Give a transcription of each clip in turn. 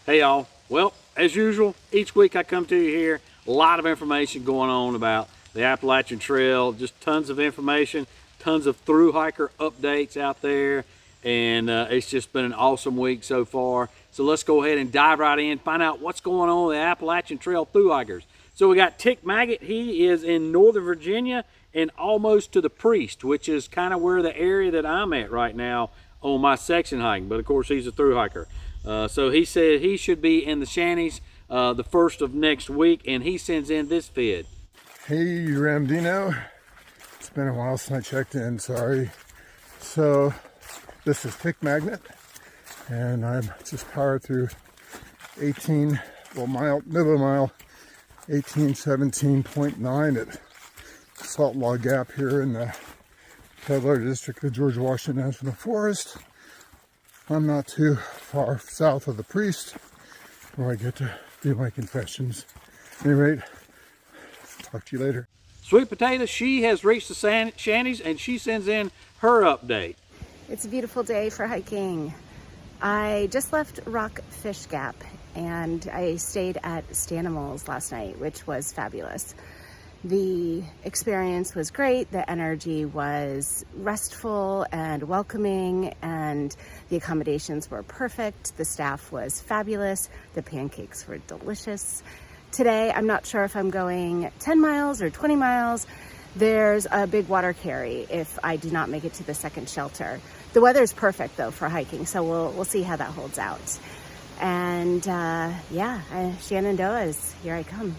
Hey y'all, well, as usual, each week I come to you here, a lot of information going on about the Appalachian Trail, just tons of information, tons of through hiker updates out there, and it's just been an awesome week so far. So let's go ahead and dive right in, find out what's going on with the Appalachian Trail through hikers. So we got Tick Maggot. He is in Northern Virginia and almost to the Priest, which is kind of where the area that I'm at right now on my section hiking, but of course he's a through hiker. So he said he should be in the Shanties the first of next week, and he sends in this vid. Hey Ramdino, it's been a while since I checked in, sorry. So this is Tick Magnet, and I'm just powered through 18, well, middle of mile 1817.9 at Salt Log Gap here in the Peddler District of George Washington National Forest. I'm not too far south of the Priest where I get to do my confessions. At any rate, talk to you later. Sweet Potato, she has reached the Shanties and she sends in her update. It's a beautiful day for hiking. I just left Rockfish Gap and I stayed at Stanimals last night, which was fabulous. The experience was great, the energy was restful and welcoming, and the accommodations were perfect. The staff was fabulous, the pancakes were delicious. Today, I'm not sure if I'm going 10 miles or 20 miles. There's a big water carry if I do not make it to the second shelter. The weather is perfect though for hiking, so we'll see how that holds out. And Shenandoahs, here I come.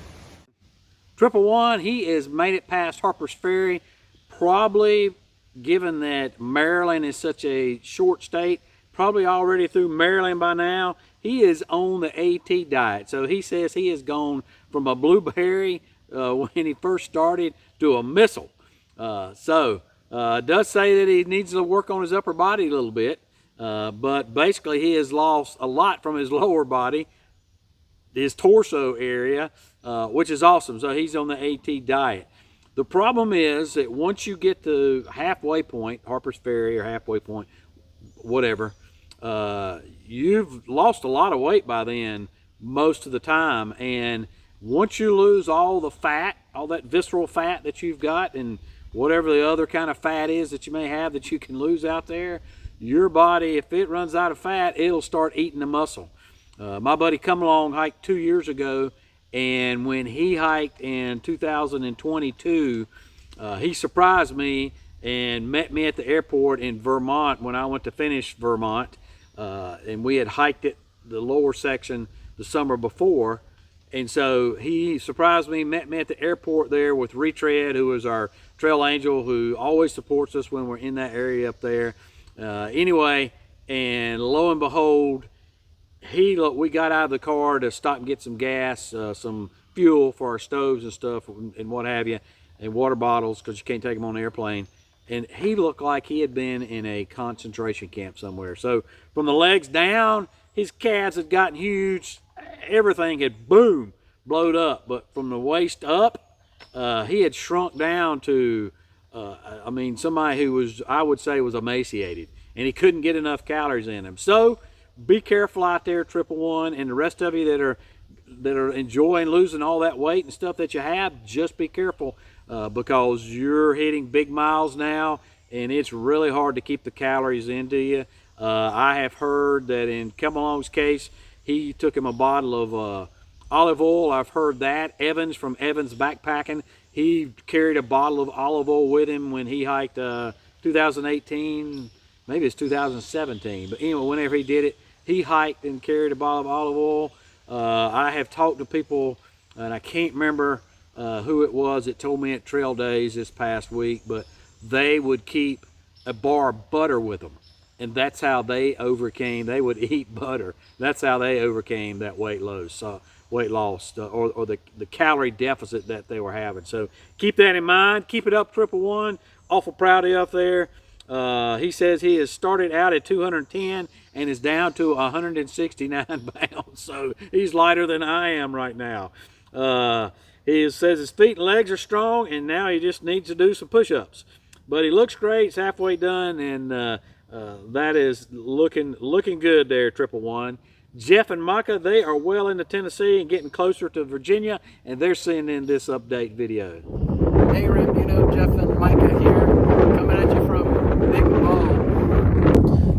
111, he has made it past Harper's Ferry, probably, given that Maryland is such a short state, probably already through Maryland by now. He is on the AT diet. So he says he has gone from a blueberry when he first started to a missile. It does say that he needs to work on his upper body a little bit, but basically he has lost a lot from his lower body, his torso area, which is awesome. So he's on the AT diet. The problem is that once you get to halfway point, Harper's Ferry or halfway point, whatever, you've lost a lot of weight by then most of the time. And once you lose all the fat, all that visceral fat that you've got, and whatever the other kind of fat is that you may have that you can lose out there, your body, if it runs out of fat, it'll start eating the muscle. My buddy Come Along hiked 2 years ago, and when he hiked in 2022, he surprised me and met me at the airport in Vermont when I went to finish Vermont, and we had hiked it, the lower section, the summer before. And so he surprised me, met me at the airport there with Retread, who is our trail angel who always supports us when we're in that area up there. Anyway, and lo and behold, we got out of the car to stop and get some gas, some fuel for our stoves and stuff and what have you, and water bottles because you can't take them on the airplane. And he looked like he had been in a concentration camp somewhere. So from the legs down, his calves had gotten huge. Everything had, boom, blowed up. But from the waist up, he had shrunk down to, somebody who was, I would say, was emaciated. And he couldn't get enough calories in him. So be careful out there, 111, and the rest of you that are enjoying losing all that weight and stuff that you have, just be careful because you're hitting big miles now, and it's really hard to keep the calories into you. I have heard that in Come Along's case, he took him a bottle of olive oil. I've heard that. Evans from Evans Backpacking, he carried a bottle of olive oil with him when he hiked 2018, maybe it's 2017, but anyway, whenever he did it, he hiked and carried a bottle of olive oil. I have talked to people, and I can't remember who it was that told me at Trail Days this past week, but they would keep a bar of butter with them. And that's how they overcame, they would eat butter. That's how they overcame that weight loss, or the calorie deficit that they were having. So keep that in mind. Keep it up, 111. Awful proud of you up there. He says he has started out at 210 and is down to 169 pounds. So he's lighter than I am right now. He says his feet and legs are strong, and now he just needs to do some push-ups. But he looks great. He's halfway done, and that is looking good there, 111. Jeff and Micah, they are well into Tennessee and getting closer to Virginia, and they're sending in this update video. Hey Ramdino, Jeff and Micah here, coming at you from Big Ball.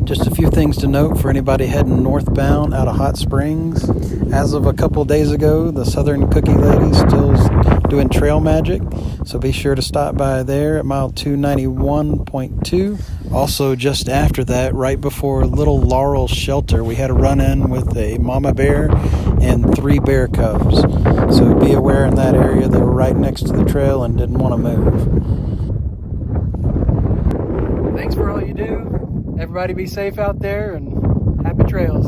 Just a few things to note for anybody heading northbound out of Hot Springs. As of a couple days ago, the Southern Cookie Lady's still doing trail magic, so be sure to stop by there at mile 291.2. Also, just after that, right before Little Laurel Shelter, we had a run-in with a mama bear and 3 bear cubs. So be aware in that area, they were right next to the trail and didn't want to move. Thanks for all you do. Everybody be safe out there and happy trails.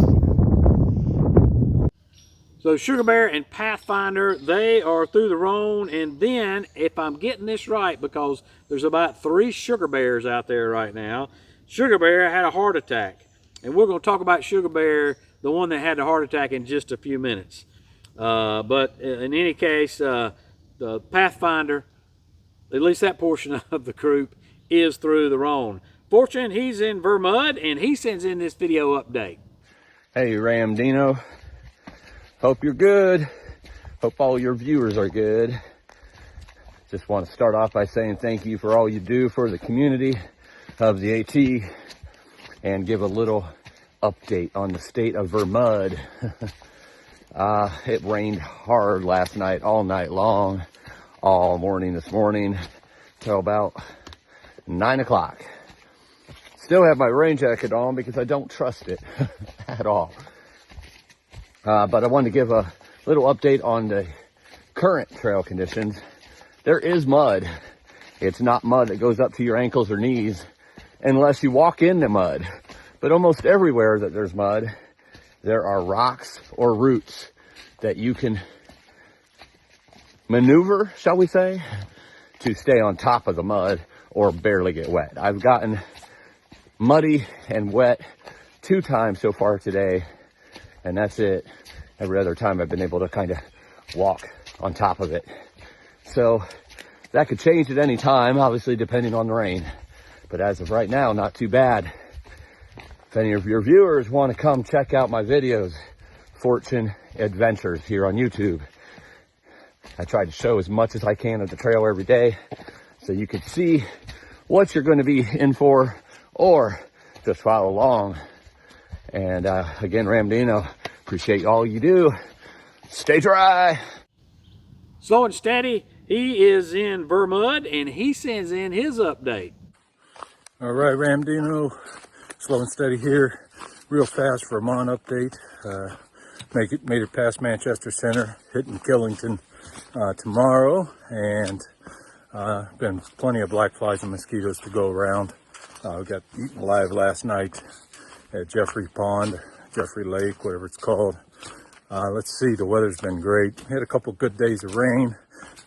So Sugar Bear and Pathfinder, they are through the Rhone, and then, if I'm getting this right, because there's about 3 Sugar Bears out there right now, Sugar Bear had a heart attack. And we're going to talk about Sugar Bear, the one that had the heart attack, in just a few minutes. But in any case, the Pathfinder, at least that portion of the group, is through the Rhone. Fortune, he's in Vermud, and he sends in this video update. Hey Ramdino, hope you're good. Hope all your viewers are good. Just want to start off by saying thank you for all you do for the community of the AT and give a little update on the state of Vermud. It rained hard last night, all night long, all morning this morning till about 9 o'clock. Still have my rain jacket on because I don't trust it at all. But I wanted to give a little update on the current trail conditions. There is mud. It's not mud that goes up to your ankles or knees unless you walk in the mud. But almost everywhere that there's mud, there are rocks or roots that you can maneuver, shall we say, to stay on top of the mud or barely get wet. I've gotten muddy and wet 2 times so far today, and that's it. Every other time I've been able to kind of walk on top of it. So that could change at any time, obviously depending on the rain. But as of right now, not too bad. If any of your viewers want to come check out my videos, Fortune Adventures here on YouTube, I try to show as much as I can of the trail every day so you can see what you're going to be in for or just follow along. And again, Ramdino, appreciate all you do. Stay dry. Slow and Steady, he is in Vermud, and he sends in his update. All right, Ramdino, Slow and Steady here. Real fast Vermont update. Made it past Manchester Center, hitting Killington tomorrow, and been plenty of black flies and mosquitoes to go around. Got eaten alive last night at Jeffrey Pond, Jeffrey Lake, whatever it's called. Let's see, the weather's been great. Had a couple good days of rain,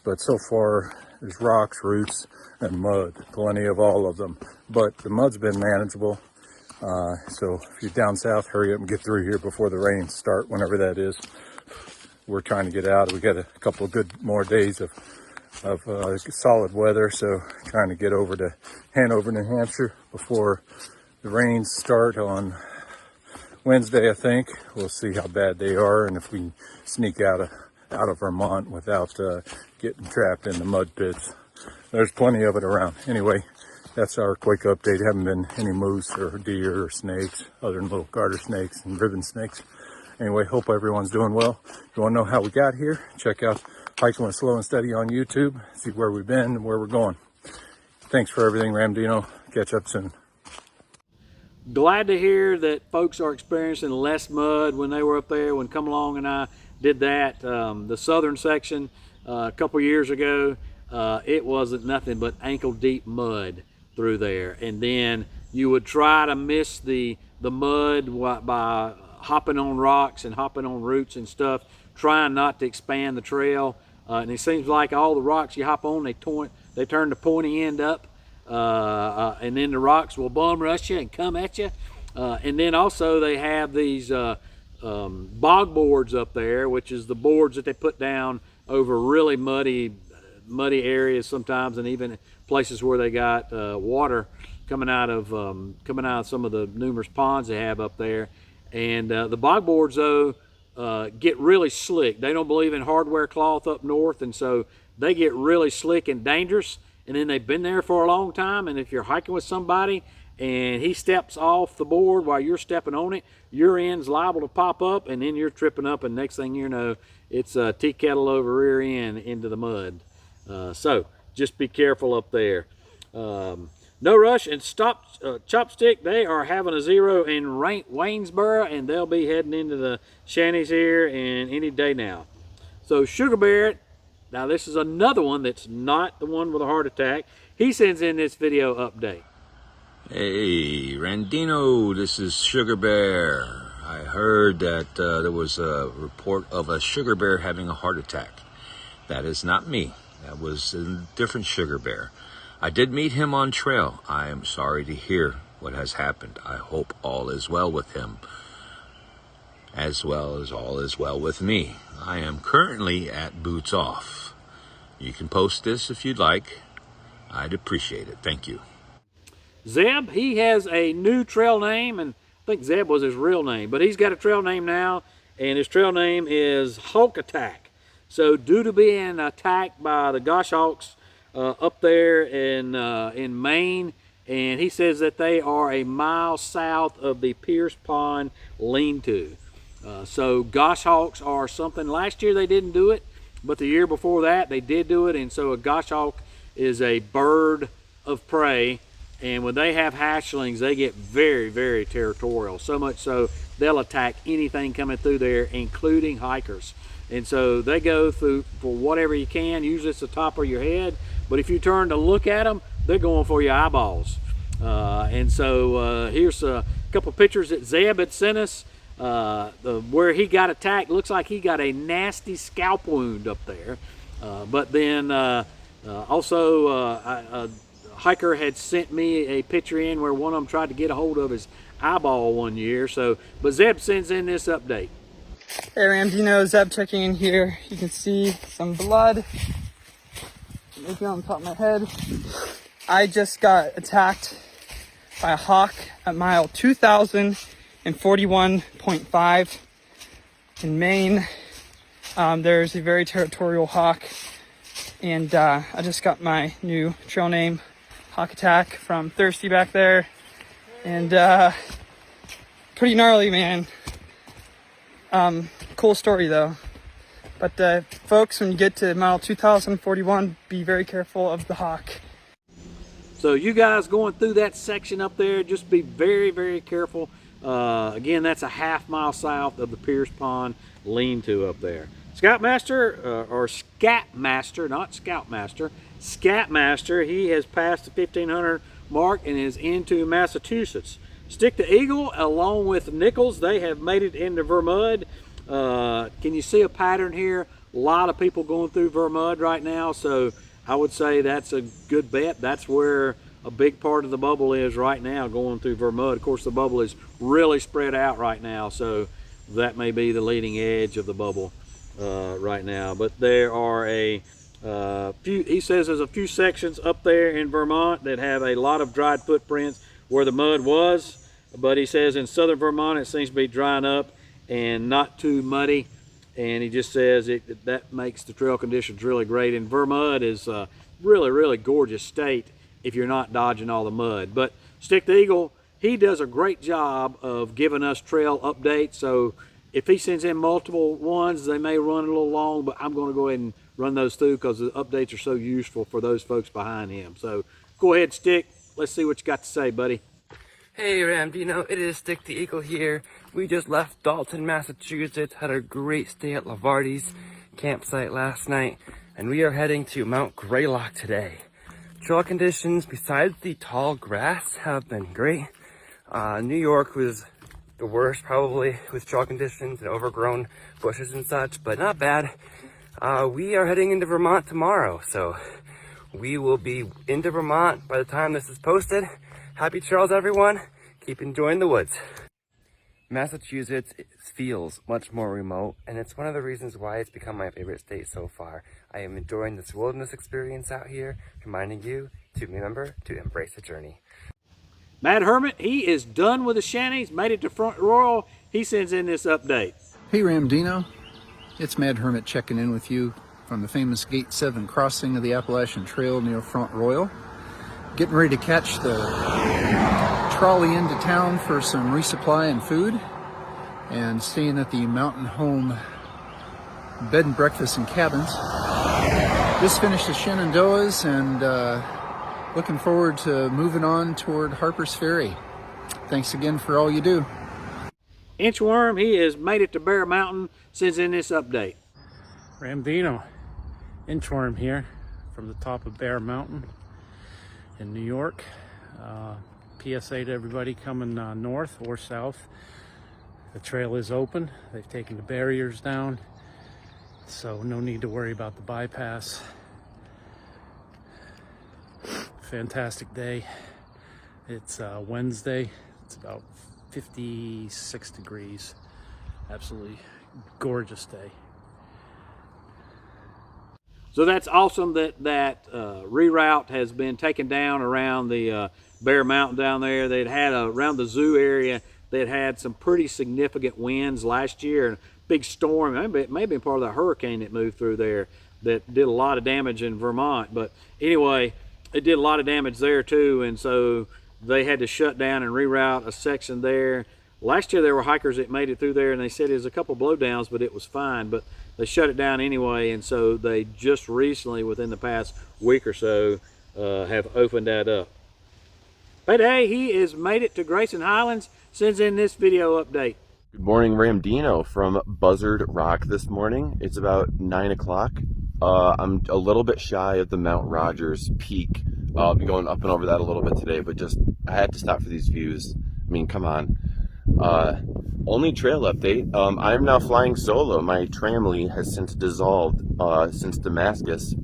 but so far there's rocks, roots, and mud, plenty of all of them. But the mud's been manageable. So if you're down south, hurry up and get through here before the rains start, whenever that is. We're trying to get out. We got a couple of good more days of solid weather, so trying to get over to Hanover, New Hampshire before the rains start on Wednesday, I think. We'll see how bad they are and if we can sneak out of Vermont without getting trapped in the mud pits. There's plenty of it around. Anyway, that's our quick update. Haven't been any moose or deer or snakes other than little garter snakes and ribbon snakes. Anyway, hope everyone's doing well. If you want to know how we got here, check out Hiking with Slow and Steady on YouTube. See where we've been and where we're going. Thanks for everything, Ramdino. Catch up soon. Glad to hear that folks are experiencing less mud when they were up there. When Come Along and I did that, the southern section a couple years ago, it wasn't nothing but ankle deep mud through there. And then you would try to miss the mud by hopping on rocks and hopping on roots and stuff, trying not to expand the trail. And it seems like all the rocks you hop on, they turn the pointy end up. And then the rocks will bum rush you and come at you. And then also they have these bog boards up there, which is the boards that they put down over really muddy areas sometimes, and even places where they got water coming out of some of the numerous ponds they have up there. And the bog boards, though, get really slick. They don't believe in hardware cloth up north, and so they get really slick and dangerous. And then they've been there for a long time, and if you're hiking with somebody and he steps off the board while you're stepping on it, your end's liable to pop up, and then you're tripping up, and next thing you know, it's a tea kettle over rear end into the mud. So just be careful up there. No Rush and Chopstick, they are having a zero in Waynesboro, and they'll be heading into the shanties here in any day now. So Sugar Bear, now this is another one that's not the one with a heart attack. He sends in this video update. Hey, Randino, this is Sugar Bear. I heard that there was a report of a sugar bear having a heart attack. That is not me. That was a different sugar bear. I did meet him on trail. I am sorry to hear what has happened. I hope all is well with him, as well as all is well with me. I am currently at Boots Off. You can post this if you'd like. I'd appreciate it. Thank you. Zeb, he has a new trail name, and I think Zeb was his real name, but he's got a trail name now, and his trail name is Hawk Attack. So due to being attacked by the goshawks up there in Maine, and he says that they are a mile south of the Pierce Pond lean-to. So goshawks are something, last year they didn't do it, but the year before that they did do it, and so a goshawk is a bird of prey. And when they have hatchlings, they get very, very territorial. So much so, they'll attack anything coming through there, including hikers. And so they go through for whatever you can. Usually it's the top of your head. But if you turn to look at them, they're going for your eyeballs. And so here's a couple pictures that Zeb had sent us. Where he got attacked, looks like he got a nasty scalp wound up there. But then also hiker had sent me a picture in where one of them tried to get a hold of his eyeball one year. So, but Zeb sends in this update. Hey Ramdino, Zeb checking in here. You can see some blood maybe on top of my head. I just got attacked by a hawk at mile 2041.5 in Maine. There's a very territorial hawk, and I just got my new trail name, Hawk Attack, from Thirsty back there, and pretty gnarly, man. Cool story though. But folks, when you get to mile 2041, be very careful of the hawk. So you guys going through that section up there, just be very, very careful. Again, that's a half-mile south of the Pierce Pond lean-to up there. Scoutmaster, or Scapmaster, not Scoutmaster, Scapmaster, he has passed the 1500 mark and is into Massachusetts. Stick to Eagle, along with Nichols, they have made it into Vermud. Can you see a pattern here? A lot of people going through Vermud right now, so I would say that's a good bet. That's where a big part of the bubble is right now, going through Vermud. Of course, the bubble is really spread out right now, so that may be the leading edge of the bubble right now. But there are a few, he says there's a few sections up there in Vermont that have a lot of dried footprints where the mud was, but he says in southern Vermont it seems to be drying up and not too muddy, and he just says that makes the trail conditions really great. And Vermont is a really, really gorgeous state if you're not dodging all the mud. But Stick to Eagle, he does a great job of giving us trail updates. So if he sends in multiple ones, they may run a little long, but I'm going to go ahead and run those through because the updates are so useful for those folks behind him. So go ahead, Stick. Let's see what you got to say, buddy. Hey Ramdino, it is Stick the Eagle here. We just left Dalton, Massachusetts, had a great stay at Lavardi's campsite last night, and we are heading to Mount Greylock today. Trail conditions, besides the tall grass, have been great. New York was the worst probably with trail conditions and overgrown bushes and such, but not bad. We are heading into Vermont tomorrow, so we will be into Vermont by the time this is posted. Happy trails, everyone. Keep enjoying the woods. Massachusetts feels much more remote, and it's one of the reasons why it's become my favorite state so far. I am enjoying this wilderness experience out here, reminding you to remember to embrace the journey. Mad Hermit, he is done with the shanties, made it to Front Royal. he sends in this update. Hey Ramdino, it's Mad Hermit checking in with you from the famous Gate 7 crossing of the Appalachian Trail near Front Royal. Getting ready to catch the trolley into town for some resupply and food, and staying at the Mountain Home bed and breakfast and cabins. Just finished the Shenandoahs and looking forward to moving on toward Harper's Ferry. Thanks again for all you do. Inchworm, he has made it to Bear Mountain, sends in this update. Ramdino, Inchworm here from the top of Bear Mountain in New York. PSA to everybody coming north or south. The trail is open. They've taken the barriers down, so no need to worry about the bypass. Fantastic day. It's Wednesday. It's about 56 degrees. Absolutely gorgeous day. So that's awesome that reroute has been taken down around the Bear Mountain down there. They'd had around the zoo area, they'd had some pretty significant winds last year, and a big storm. It may have been part of the hurricane that moved through there that did a lot of damage in Vermont. But anyway, it did a lot of damage there too, and so they had to shut down and reroute a section there. Last year there were hikers that made it through there, and they said there was a couple blowdowns, but it was fine. But they shut it down anyway, and so they just recently, within the past week or so, have opened that up. But hey, he has made it to Grayson Highlands, sends in this video update. Good morning, Ramdino from Buzzard Rock this morning. It's about 9 o'clock. I'm a little bit shy of the Mount Rogers peak. I'll be going up and over that a little bit today, but just I had to stop for these views. I mean, come on. Only trail update. I am now flying solo. My tramley has since dissolved since Damascus.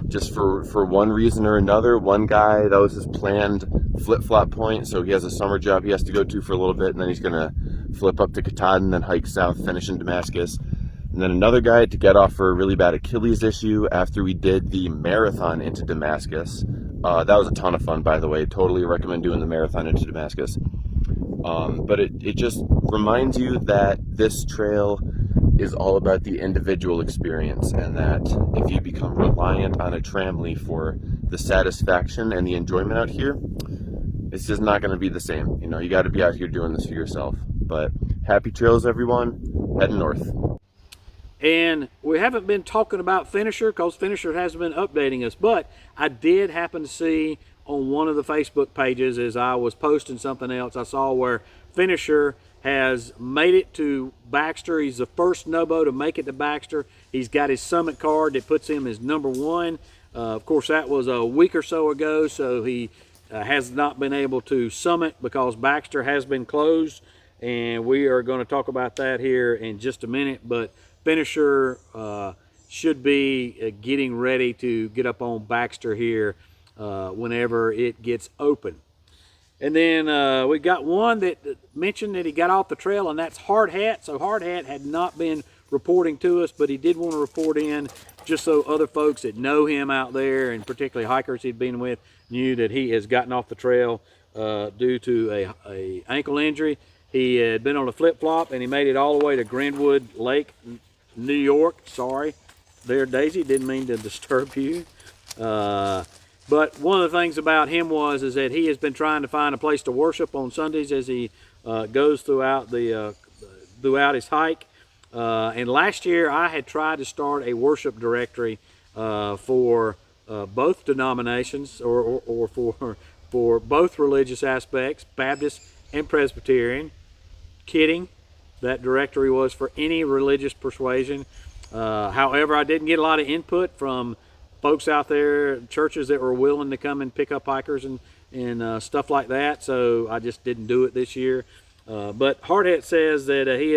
Just for one reason or another. One guy, that was his planned flip-flop point, so he has a summer job he has to go to for a little bit, and then he's going to flip up to Katahdin, then hike south, finish in Damascus. And then another guy had to get off for a really bad Achilles issue after we did the marathon into Damascus. That was a ton of fun, by the way. Totally recommend doing the marathon into Damascus. But it just reminds you that this trail is all about the individual experience, and that if you become reliant on a tramley for the satisfaction and the enjoyment out here, it's just not going to be the same. You know, you got to be out here doing this for yourself. But happy trails, everyone. Heading north. And we haven't been talking about Finisher because Finisher hasn't been updating us, but I did happen to see on one of the Facebook pages as I was posting something else, I saw where Finisher has made it to Baxter. He's the first Nobo to make it to Baxter. He's got his summit card that puts him as #1. Of course, that was a week or so ago, so he has not been able to summit because Baxter has been closed, and we are going to talk about that here in just a minute. But Finisher should be getting ready to get up on Baxter here whenever it gets open. And then we got one that mentioned that he got off the trail, and that's Hard Hat. So Hard Hat had not been reporting to us, but he did want to report in just so other folks that know him out there, and particularly hikers he'd been with, knew that he has gotten off the trail due to a ankle injury. He had been on a flip-flop, and he made it all the way to Greenwood Lake, New York. Sorry there, Daisy, didn't mean to disturb you. But one of the things about him is that he has been trying to find a place to worship on Sundays as he goes throughout his hike. And last year I had tried to start a worship directory for both denominations or for both religious aspects, Baptist and Presbyterian. Kidding. That directory was for any religious persuasion. However, I didn't get a lot of input from folks out there, churches that were willing to come and pick up hikers and stuff like that. So I just didn't do it this year. But Hardhead says that he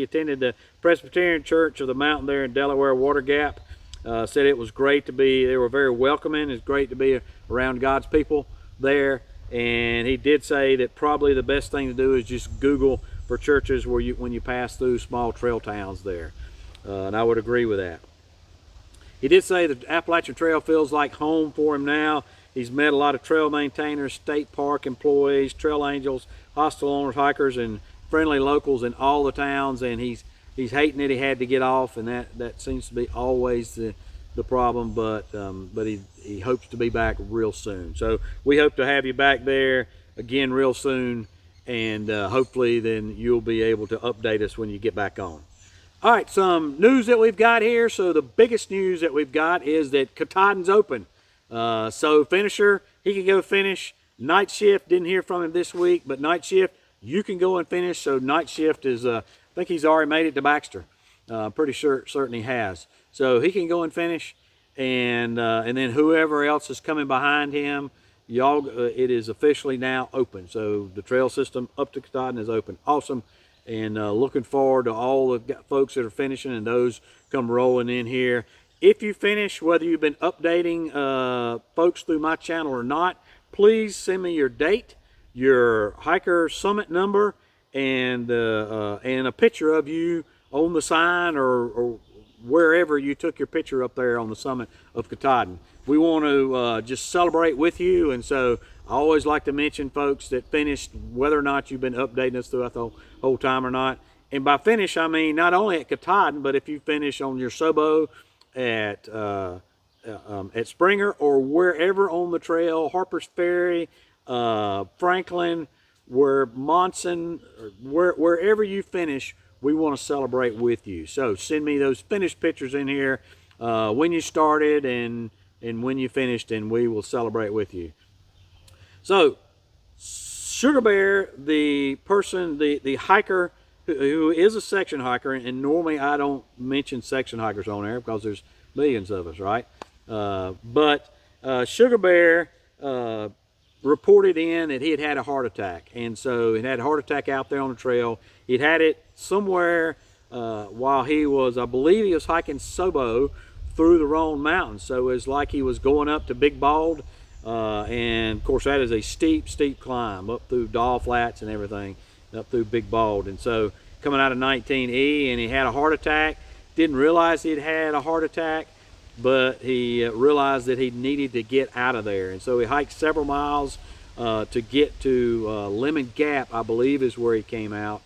attended the Presbyterian Church of the Mountain there in Delaware Water Gap. Said it was great to be, they were very welcoming. It's great to be around God's people there. And he did say that probably the best thing to do is just Google for churches where when you pass through small trail towns there. And I would agree with that. He did say the Appalachian Trail feels like home for him now. He's met a lot of trail maintainers, state park employees, trail angels, hostile owners, hikers, and friendly locals in all the towns, and he's hating that he had to get off, and that seems to be always the problem. But he hopes to be back real soon. So we hope to have you back there again real soon, and hopefully then you'll be able to update us when you get back on. All right, some news that we've got here. So the biggest news that we've got is that Katahdin's open. So finisher, he can go finish. Night shift, didn't hear from him this week, but night shift, you can go and finish. So night shift is, I think he's already made it to Baxter. Pretty sure, certain he has. So he can go and finish, and then whoever else is coming behind him, y'all, it is officially now open. So the trail system up to Katahdin is open. Awesome. And looking forward to all the folks that are finishing and those come rolling in here. If you finish, whether you've been updating folks through my channel or not, please send me your date, your hiker summit number, and a picture of you on the sign or wherever you took your picture up there on the summit of Katahdin. We want to just celebrate with you, and so I always like to mention folks that finished, whether or not you've been updating us throughout the whole time or not. And by finish, I mean not only at Katahdin, but if you finish on your Sobo at Springer or wherever on the trail, Harper's Ferry, Franklin, where Monson, wherever you finish, we want to celebrate with you. So send me those finished pictures in here, when you started and when you finished, and we will celebrate with you. So Sugar Bear, the person, the hiker who is a section hiker, and normally I don't mention section hikers on there because there's millions of us, right? But Sugar Bear reported in that he had a heart attack, and so he had a heart attack out there on the trail. He'd had it somewhere while he was, I believe he was hiking Sobo through the Roan Mountains. So it's like he was going up to Big Bald, and of course that is a steep climb up through Doll Flats and everything, up through Big Bald. And so coming out of 19E, and he had a heart attack. Didn't realize he'd had a heart attack, but he realized that he needed to get out of there. And so he hiked several miles to get to Lemon Gap, I believe is where he came out,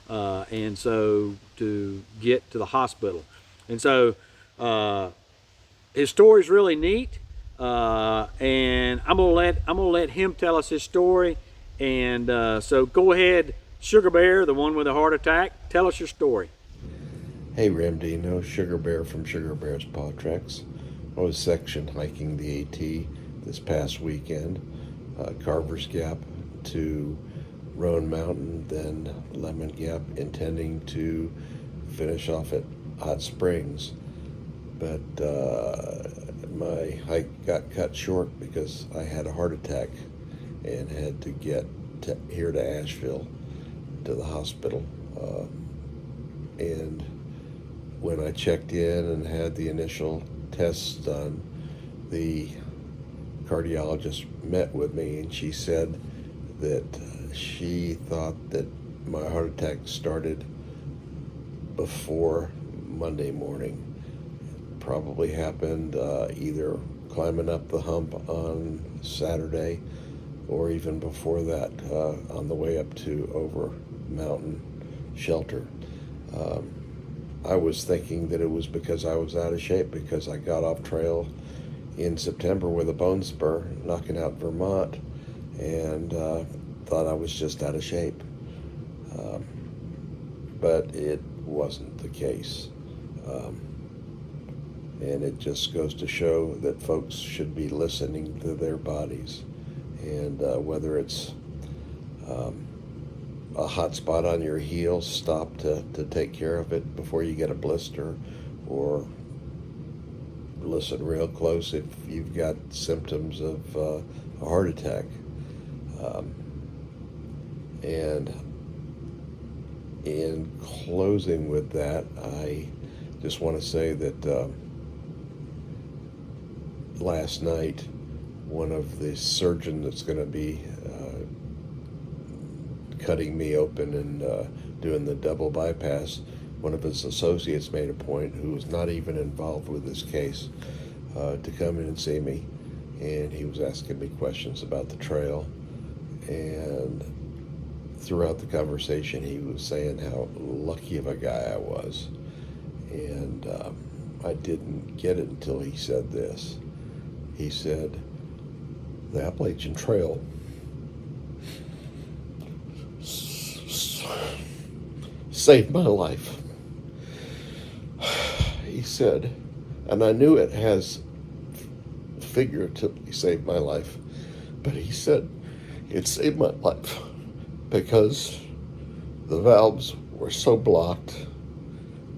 and so to get to the hospital. And so his story's really neat, and I'm gonna let him tell us his story. And so go ahead, Sugar Bear, the one with the heart attack, tell us your story. Hey Ramdino, Sugar Bear from Sugar Bear's Paw Treks. I was section hiking the AT this past weekend, Carver's Gap to Roan Mountain, then Lemon Gap, intending to finish off at Hot Springs. But my hike got cut short because I had a heart attack and had to get here to Asheville to the hospital. And when I checked in and had the initial tests done, the cardiologist met with me, and she said that she thought that my heart attack started before Monday morning. It probably happened either climbing up the hump on Saturday or even before that, on the way up to Over Mountain Shelter. I was thinking that it was because I was out of shape, because I got off trail in September with a bone spur, knocking out Vermont, and thought I was just out of shape. But it wasn't the case. And it just goes to show that folks should be listening to their bodies. And whether it's a hot spot on your heel, stop to take care of it before you get a blister, or listen real close if you've got symptoms of a heart attack. And in closing with that, I just want to say that last night, one of the surgeons that's going to be cutting me open and doing the double bypass, one of his associates made a point, who was not even involved with this case, to come in and see me. And he was asking me questions about the trail. And throughout the conversation, he was saying how lucky of a guy I was. And I didn't get it until he said this. He said, the Appalachian Trail saved my life. He said, and I knew it has figuratively saved my life, but he said it saved my life because the valves were so blocked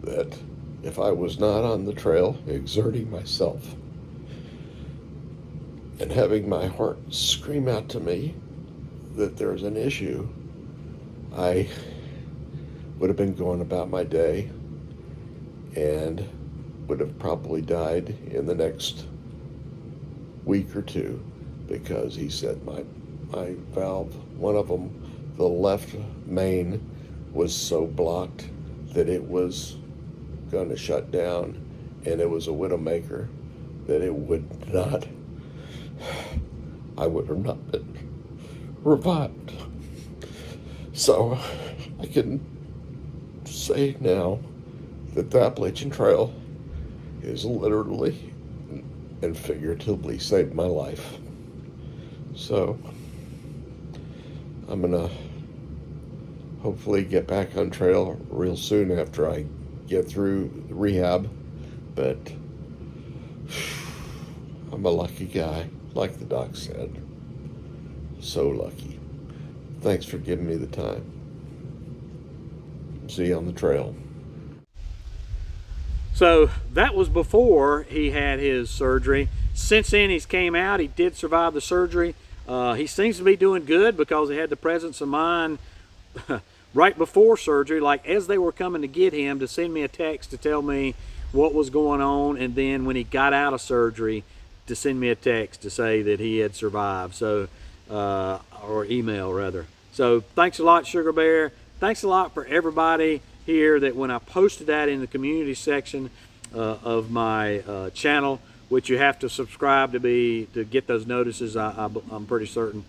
that if I was not on the trail exerting myself and having my heart scream out to me that there's an issue, I would have been going about my day and would have probably died in the next week or two, because he said my valve, one of them, the left main, was so blocked that it was going to shut down, and it was a widowmaker, that it would not, I would have not been revived. So I can say now that the Appalachian Trail is literally and figuratively saved my life. So I'm gonna hopefully get back on trail real soon after I get through rehab, but I'm a lucky guy, like the doc said. So lucky. Thanks for giving me the time. See you on the trail. So that was before he had his surgery. Since then, he's came out. He did survive the surgery. He seems to be doing good because he had the presence of mind right before surgery, like as they were coming to get him, to send me a text to tell me what was going on, and then when he got out of surgery, to send me a text to say that he had survived. So, or email rather. So thanks a lot, Sugar Bear. Thanks a lot for everybody here that when I posted that in the community section of my channel, which you have to subscribe to get those notices, I'm pretty certain.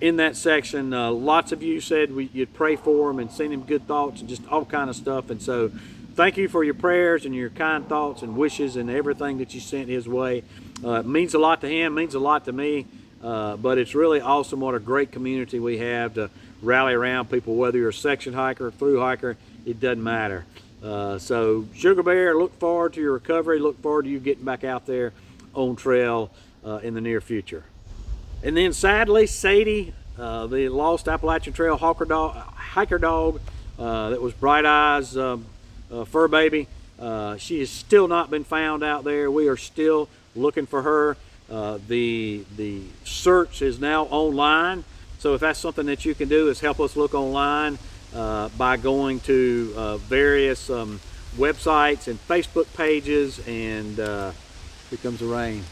In that section, lots of you said you'd pray for him and send him good thoughts and just all kind of stuff. And so thank you for your prayers and your kind thoughts and wishes and everything that you sent his way. It means a lot to him, means a lot to me. But it's really awesome what a great community we have to rally around people, whether you're a section hiker, through hiker, it doesn't matter. So Sugar Bear, look forward to your recovery, look forward to you getting back out there on trail in the near future. And then sadly, Sadie, the lost Appalachian Trail hiker dog that was Bright Eyes fur baby, she has still not been found out there. We are still looking for her. The search is now online. So if that's something that you can do, is help us look online by going to various websites and Facebook pages, and here comes the rain.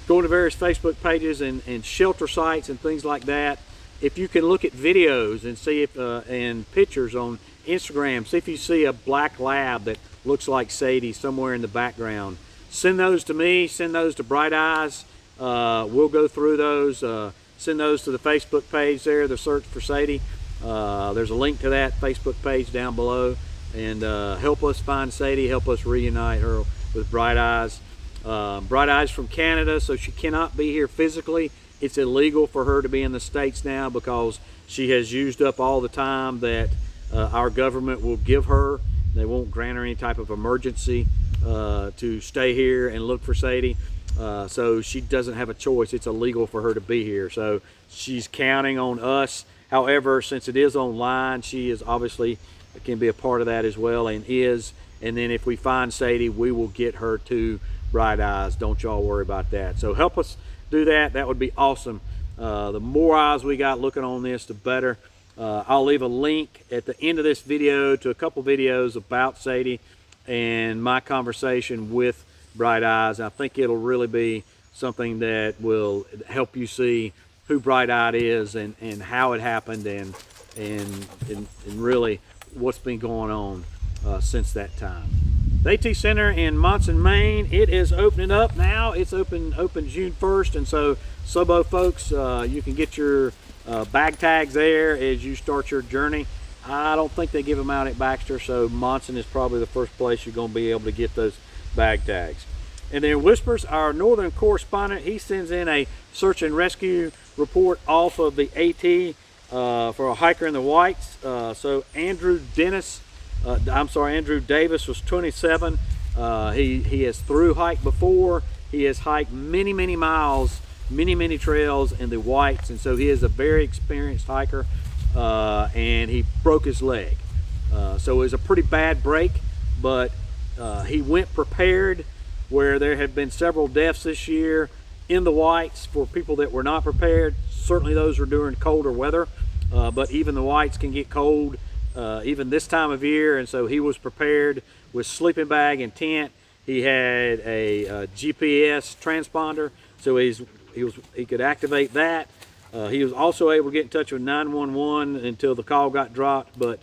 Going to various Facebook pages and shelter sites and things like that. If you can look at videos and see if and pictures on Instagram, see if you see a black lab that looks like Sadie somewhere in the background. Send those to me, send those to Bright Eyes. We'll go through those. Send those to the Facebook page there, the Search for Sadie. There's a link to that Facebook page down below. And help us find Sadie, help us reunite her with Bright Eyes. Bright Eyes from Canada, so she cannot be here physically. It's illegal for her to be in the States now because she has used up all the time that our government will give her. They won't grant her any type of emergency to stay here and look for Sadie. So she doesn't have a choice. It's illegal for her to be here. So she's counting on us. However, since it is online, she is obviously can be a part of that as well, and is. And then if we find Sadie, we will get her to Bright Eyes. Don't y'all worry about that. So help us do that. That would be awesome. The more eyes we got looking on this, the better. I'll leave a link at the end of this video to a couple videos about Sadie and my conversation with Bright Eyes. I think it'll really be something that will help you see who Bright Eyed is and how it happened and really what's been going on since that time. The AT Center in Monson, Maine, it is opening up now. It's open June 1st, and so Sobo folks, you can get your bag tags there as you start your journey. I don't think they give them out at Baxter, so Monson is probably the first place you're going to be able to get those bag tags. And then Whispers, our northern correspondent, he sends in a search and rescue report off of the AT for a hiker in the whites. So Andrew Davis was 27. He has through hiked before. He has hiked many miles, many trails in the whites, and so he is a very experienced hiker. And he broke his leg. So it was a pretty bad break, but he went prepared, where there have been several deaths this year in the whites for people that were not prepared. Certainly those were during colder weather, but even the whites can get cold even this time of year, and so he was prepared with sleeping bag and tent. He had a GPS transponder, so he could activate that. He was also able to get in touch with 911 until the call got dropped, but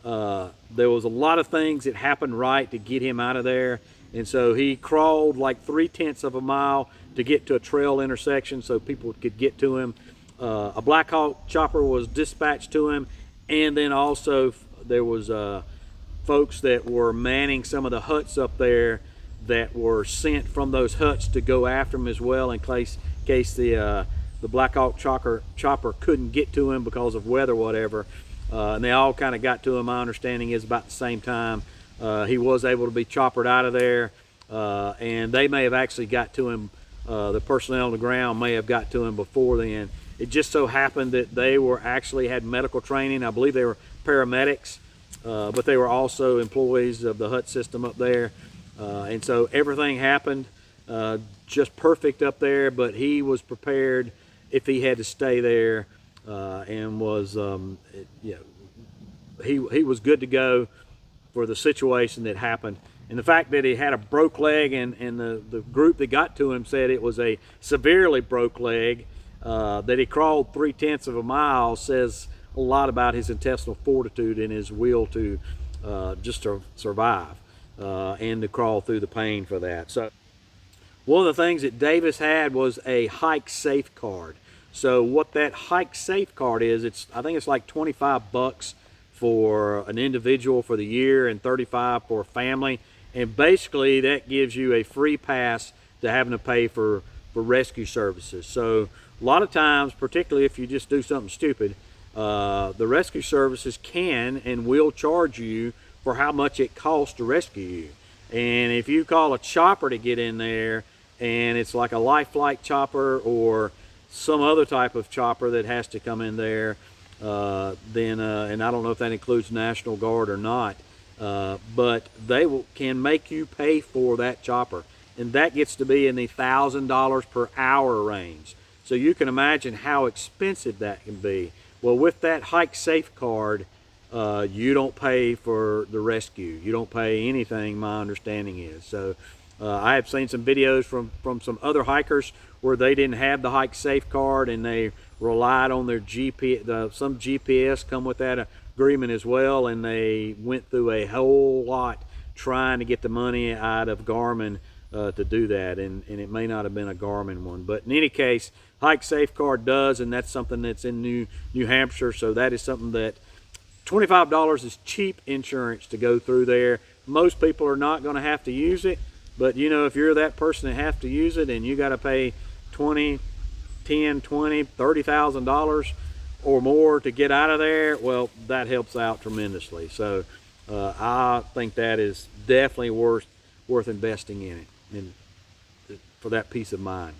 there was a lot of things that happened right to get him out of there. And so he crawled like 3/10 of a mile to get to a trail intersection so people could get to him. A Black Hawk chopper was dispatched to him, and then also there was folks that were manning some of the huts up there that were sent from those huts to go after him as well, in case the Black Hawk chopper couldn't get to him because of weather, whatever. And they all kind of got to him. My understanding is about the same time. He was able to be choppered out of there, and they may have actually got to him. The personnel on the ground may have got to him before then. It just so happened that they actually had medical training. I believe they were paramedics, but they were also employees of the hut system up there. And so everything happened just perfect up there, but he was prepared if he had to stay there, and was, he was good to go for the situation that happened. And the fact that he had a broke leg, and the group that got to him said it was a severely broke leg, that he crawled 3/10 of a mile, says a lot about his intestinal fortitude and his will to just to survive and to crawl through the pain for that. So one of the things that Davis had was a hike safe card. So what that hike safe card is, I think it's like $25 for an individual for the year and $35 for a family. And basically that gives you a free pass to having to pay for rescue services. So a lot of times, particularly if you just do something stupid, the rescue services can and will charge you for how much it costs to rescue you. And if you call a chopper to get in there, and it's like a life flight chopper or some other type of chopper that has to come in there, then and I don't know if that includes National Guard or not, but they can make you pay for that chopper, and that gets to be in the $1,000 per hour range. So you can imagine how expensive that can be. Well, with that hike safe card, you don't pay for the rescue. You don't pay anything, my understanding is. So I have seen some videos from some other hikers where they didn't have the hike safe card, and they relied on their GPS. Some GPS come with that agreement as well, and they went through a whole lot trying to get the money out of Garmin to do that, and it may not have been a Garmin one. But in any case, hike safe card does, and that's something that's in New Hampshire. So that is something that $25 is cheap insurance to go through there. Most people are not going to have to use it, but you know, if you're that person that have to use it and you got to pay $10, $20, $30,000 or more to get out of there, well, that helps out tremendously. So I think that is definitely worth investing in it, and for that peace of mind.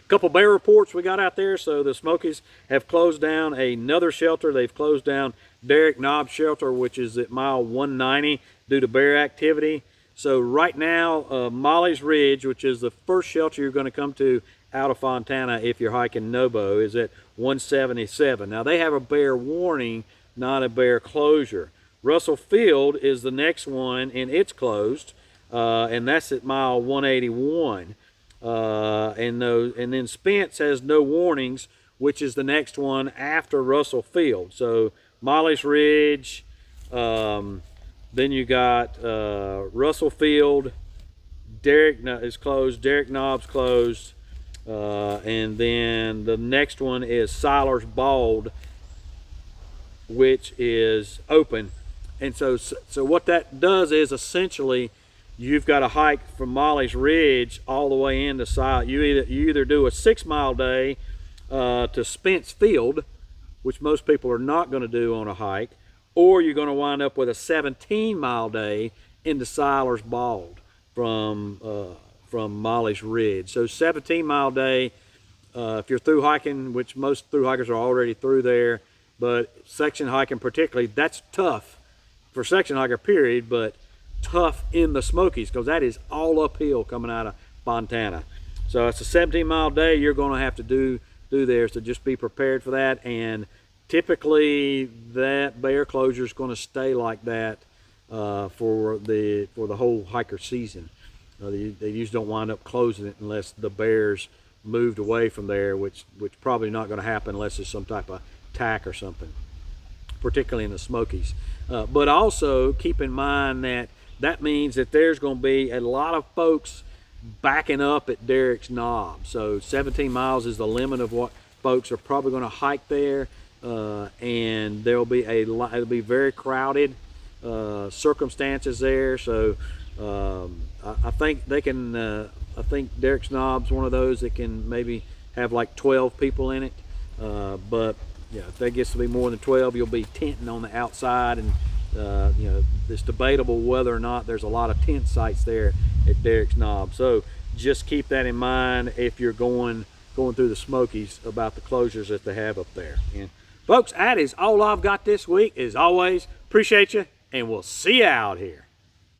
Couple bear reports we got out there. So the Smokies have closed down another shelter. They've closed down Derrick Knob Shelter, which is at mile 190, due to bear activity. So right now, Molly's Ridge, which is the first shelter you're going to come to out of Fontana if you're hiking Nobo, is at 177. Now they have a bear warning, not a bear closure. Russell Field is the next one, and it's closed, and that's at mile 181. And then Spence has no warnings, which is the next one after Russell Field. So Molly's Ridge, then you got Russell Field, Derrick is closed, Derrick Knob's closed, And then the next one is Siler's Bald, which is open. And so what that does is essentially you've got a hike from Molly's Ridge all the way into Siler. You either do a 6-mile day to Spence Field, which most people are not going to do on a hike, or you're going to wind up with a 17-mile day into Siler's Bald from Molly's Ridge. So 17-mile day, if you're through hiking, which most through hikers are already through there, but section hiking particularly, that's tough for section hiker period, but tough in the Smokies because that is all uphill coming out of Fontana. So it's a 17-mile day you're going to have to do there, so just be prepared for that. And typically that bear closure is going to stay like that for the whole hiker season. They usually don't wind up closing it unless the bears moved away from there, which probably not going to happen unless there's some type of attack or something, particularly in the Smokies. But also keep in mind that means that there's going to be a lot of folks backing up at Derrick's Knob. So 17 miles is the limit of what folks are probably going to hike there, and there'll be it'll be very crowded circumstances there. So I think they can. I think Derrick's Knob's one of those that can maybe have like 12 people in it, but yeah, if that gets to be more than 12, you'll be tenting on the outside, and you know, it's debatable whether or not there's a lot of tent sites there at Derrick's Knob. So just keep that in mind if you're going through the Smokies about the closures that they have up there. And folks, that is all I've got this week. As always, appreciate you, and we'll see you out here.